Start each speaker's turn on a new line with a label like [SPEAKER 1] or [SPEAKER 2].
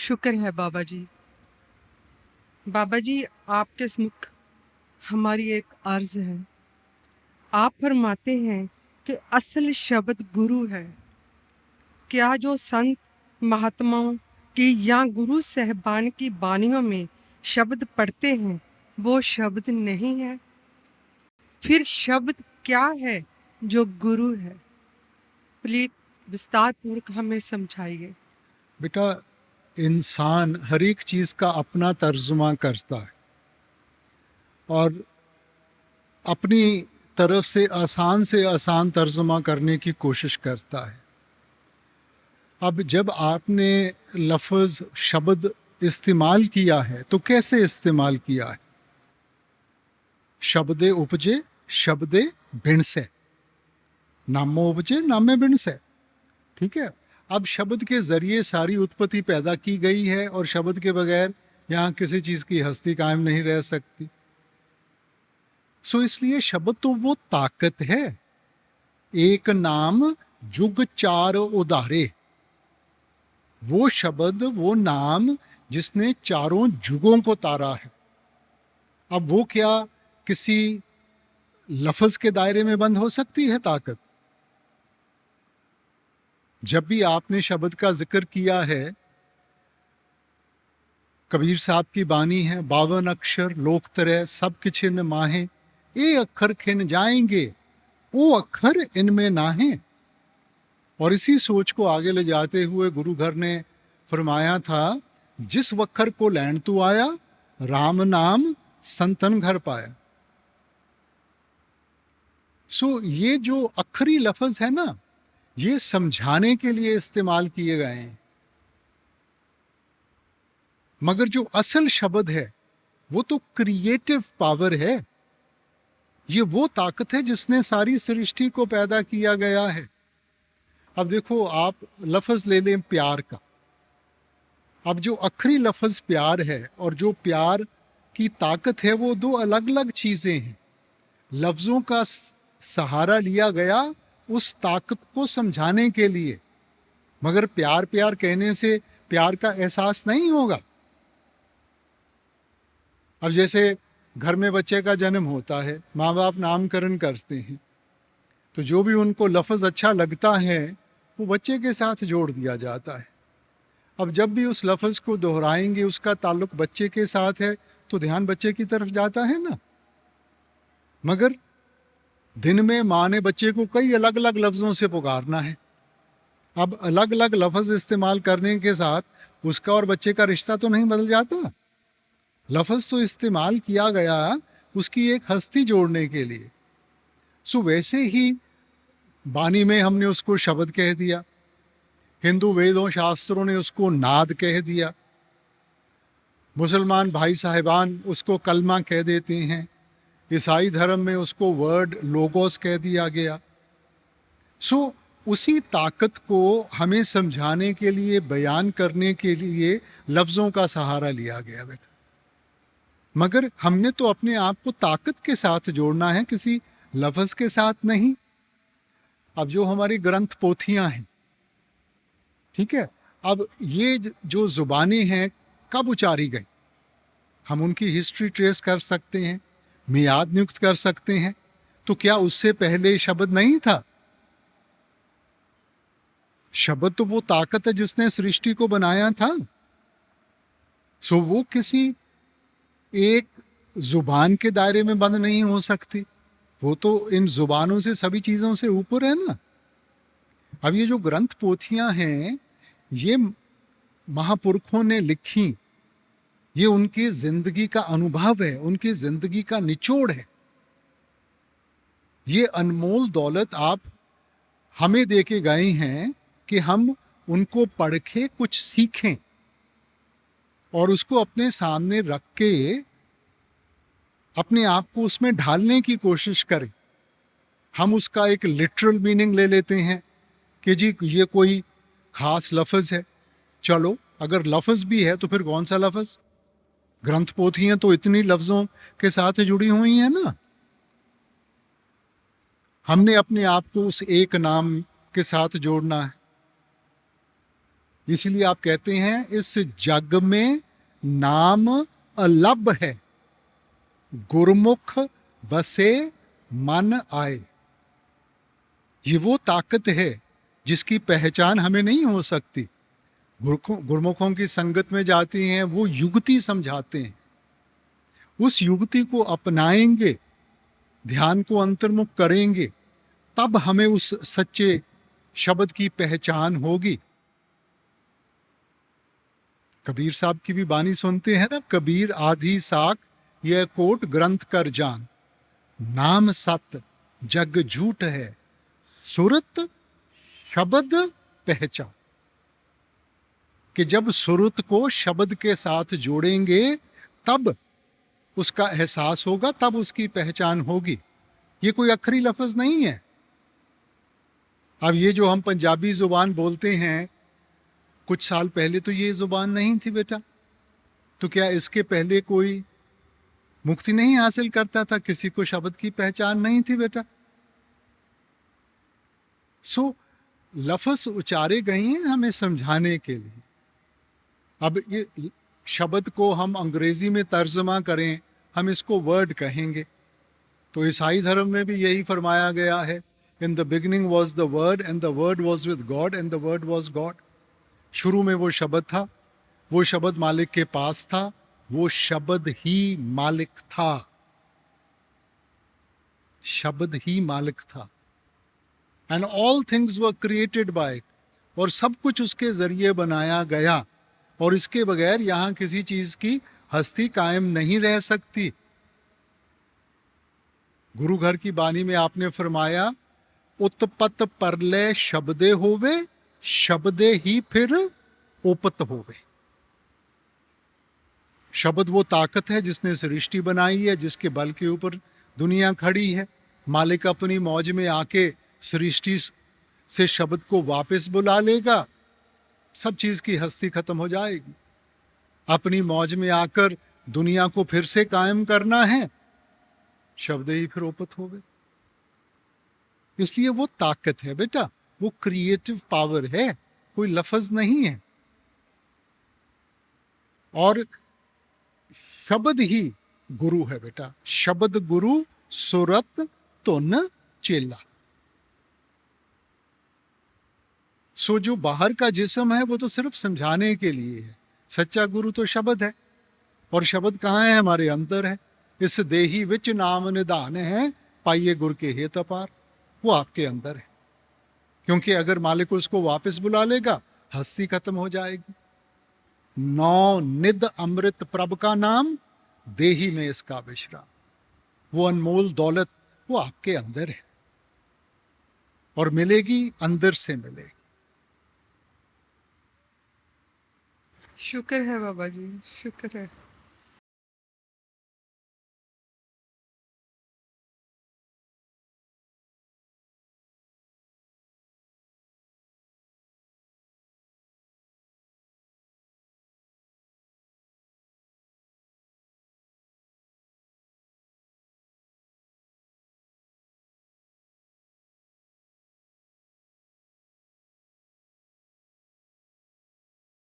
[SPEAKER 1] शुक्र है बाबा जी। बाबा जी, आपके समुख हमारी एक अर्ज है। आप फरमाते हैं कि असल शब्द गुरु है। क्या जो संत महात्माओं की या गुरु साहिबान की बानियों में शब्द पढ़ते हैं वो शब्द नहीं है? फिर शब्द क्या है जो गुरु है? प्लीज विस्तार पूर्वक हमें समझाइए।
[SPEAKER 2] बेटा, इंसान हर एक चीज़ का अपना तर्जुमा करता है और अपनी तरफ से आसान तर्जुमा करने की कोशिश करता है। अब जब आपने लफ्ज़ शब्द इस्तेमाल किया है तो कैसे इस्तेमाल किया है? शब्दे उपजे शब्दे भिण से, नामो उपजे नामे भिण से। ठीक है। अब शब्द के जरिए सारी उत्पत्ति पैदा की गई है और शब्द के बगैर यहाँ किसी चीज़ की हस्ती कायम नहीं रह सकती। सो इसलिए शब्द तो वो ताकत है। एक नाम जुग चार उदारे, वो शब्द वो नाम जिसने चारों जुगों को तारा है। अब वो क्या किसी लफ्ज के दायरे में बंद हो सकती है ताकत? जब भी आपने शब्द का जिक्र किया है, कबीर साहब की बानी है, 52 अक्षर लोक तरह सब किछिन माहे, ए अक्षर खिन जाएंगे वो अक्षर इनमें नाहे। और इसी सोच को आगे ले जाते हुए गुरु घर ने फरमाया था, जिस वक्खर को लैन तू आया, राम नाम संतन घर पाया। सो ये जो अखरी लफ्ज है ना, ये समझाने के लिए इस्तेमाल किए गए हैं, मगर जो असल शब्द है वो तो क्रिएटिव पावर है। ये वो ताकत है जिसने सारी सृष्टि को पैदा किया गया है। अब देखो, आप लफ्ज ले लें प्यार का। अब जो आखिरी लफ्ज प्यार है और जो प्यार की ताकत है, वो दो अलग अलग चीजें हैं। लफ्जों का सहारा लिया गया उस ताकत को समझाने के लिए, मगर प्यार प्यार कहने से प्यार का एहसास नहीं होगा। अब जैसे घर में बच्चे का जन्म होता है, माँ बाप नामकरण करते हैं, तो जो भी उनको लफ्ज़ अच्छा लगता है वो बच्चे के साथ जोड़ दिया जाता है। अब जब भी उस लफ्ज़ को दोहराएंगे, उसका ताल्लुक बच्चे के साथ है, तो ध्यान बच्चे की तरफ जाता है ना। मगर दिन में माँ ने बच्चे को कई अलग अलग लफ्ज़ों से पुकारना है। अब अलग अलग लफ्ज़ इस्तेमाल करने के साथ उसका और बच्चे का रिश्ता तो नहीं बदल जाता। लफ्ज़ तो इस्तेमाल किया गया उसकी एक हस्ती जोड़ने के लिए। सो वैसे ही बानी में हमने उसको शब्द कह दिया, हिंदू वेदों शास्त्रों ने उसको नाद कह दिया, मुसलमान भाई साहिबान उसको कलमा कह देते हैं, ईसाई धर्म में उसको वर्ड लोगोस कह दिया गया। सो उसी ताकत को हमें समझाने के लिए, बयान करने के लिए लफ्ज़ों का सहारा लिया गया बेटा। मगर हमने तो अपने आप को ताकत के साथ जोड़ना है, किसी लफ्ज़ के साथ नहीं। अब जो हमारी ग्रंथ पोथियां हैं, ठीक है, अब ये जो जुबानें हैं कब उचारी गई, हम उनकी हिस्ट्री ट्रेस कर सकते हैं, मियाद नियुक्त कर सकते हैं। तो क्या उससे पहले शब्द नहीं था? शब्द तो वो ताकत है जिसने सृष्टि को बनाया था। सो वो किसी एक जुबान के दायरे में बंद नहीं हो सकती, वो तो इन जुबानों से, सभी चीजों से ऊपर है ना। अब ये जो ग्रंथ पोथियां हैं, ये महापुरुषों ने लिखी, ये उनकी जिंदगी का अनुभव है, उनकी जिंदगी का निचोड़ है। ये अनमोल दौलत आप हमें दे के गए हैं कि हम उनको पढ़ के कुछ सीखें और उसको अपने सामने रख के अपने आप को उसमें ढालने की कोशिश करें। हम उसका एक लिटरल मीनिंग ले लेते हैं कि जी ये कोई खास लफ्ज़ है। चलो, अगर लफ्ज़ भी है तो फिर कौन सा लफ्ज़? ग्रंथ पोथियां तो इतनी लफ्ज़ों के साथ जुड़ी हुई हैं ना। हमने अपने आप को उस एक नाम के साथ जोड़ना है। इसलिए आप कहते हैं इस जग में नाम अलभ है, गुरमुख बसे मन आए। ये वो ताकत है जिसकी पहचान हमें नहीं हो सकती। गुरमुखों की संगत में जाती हैं, वो युक्ति समझाते हैं, उस युक्ति को अपनाएंगे, ध्यान को अंतर्मुख करेंगे, तब हमें उस सच्चे शब्द की पहचान होगी। कबीर साहब की भी बानी सुनते हैं ना, कबीर आधी साख यह कोट ग्रंथ कर जान, नाम सत जग झूठ है, सुरत शब्द पहचान। कि जब सुरत को शब्द के साथ जोड़ेंगे तब उसका एहसास होगा, तब उसकी पहचान होगी। ये कोई अखरी लफ्ज नहीं है। अब ये जो हम पंजाबी जुबान बोलते हैं, कुछ साल पहले तो ये जुबान नहीं थी बेटा। तो क्या इसके पहले कोई मुक्ति नहीं हासिल करता था? किसी को शब्द की पहचान नहीं थी बेटा। सो लफ्ज उचारे गए हैं हमें समझाने के लिए। अब ये शब्द को हम अंग्रेजी में तर्जमा करें, हम इसको वर्ड कहेंगे। तो ईसाई धर्म में भी यही फरमाया गया है, in the beginning was the word and the word was with God and the word was God. शुरू में वो शब्द था, वो शब्द मालिक के पास था, वो शब्द ही मालिक था, शब्द ही मालिक था। And all things were created by it, और सब कुछ उसके जरिए बनाया गया, और इसके बगैर यहां किसी चीज की हस्ती कायम नहीं रह सकती। गुरु घर की बानी में आपने फरमाया, उत्पत परलय शब्दे होवे, शब्दे ही फिर उपत होवे। शब्द वो ताकत है जिसने सृष्टि बनाई है, जिसके बल के ऊपर दुनिया खड़ी है। मालिक अपनी मौज में आके सृष्टि से शब्द को वापस बुला लेगा, सब चीज की हस्ती खत्म हो जाएगी। अपनी मौज में आकर दुनिया को फिर से कायम करना है, शब्द ही फिर उपत हो गए। इसलिए वो ताकत है बेटा, वो क्रिएटिव पावर है, कोई लफ्ज नहीं है। और शब्द ही गुरु है बेटा, शब्द गुरु सुरत तुन चेला। सो जो बाहर का जिस्म है वो तो सिर्फ समझाने के लिए है, सच्चा गुरु तो शब्द है। और शब्द कहाँ है? हमारे अंदर है। इस देही विच नाम निधान है, पाइये गुर के हेत अपार। वो आपके अंदर है, क्योंकि अगर मालिक उसको वापस बुला लेगा, हस्ती खत्म हो जाएगी। नौ निध अमृत प्रभ का नाम, देही में इसका विश्राम। वो अनमोल दौलत वो आपके अंदर है, और मिलेगी, अंदर से मिलेगी।
[SPEAKER 1] शुक्र है बाबा जी, शुक्र है।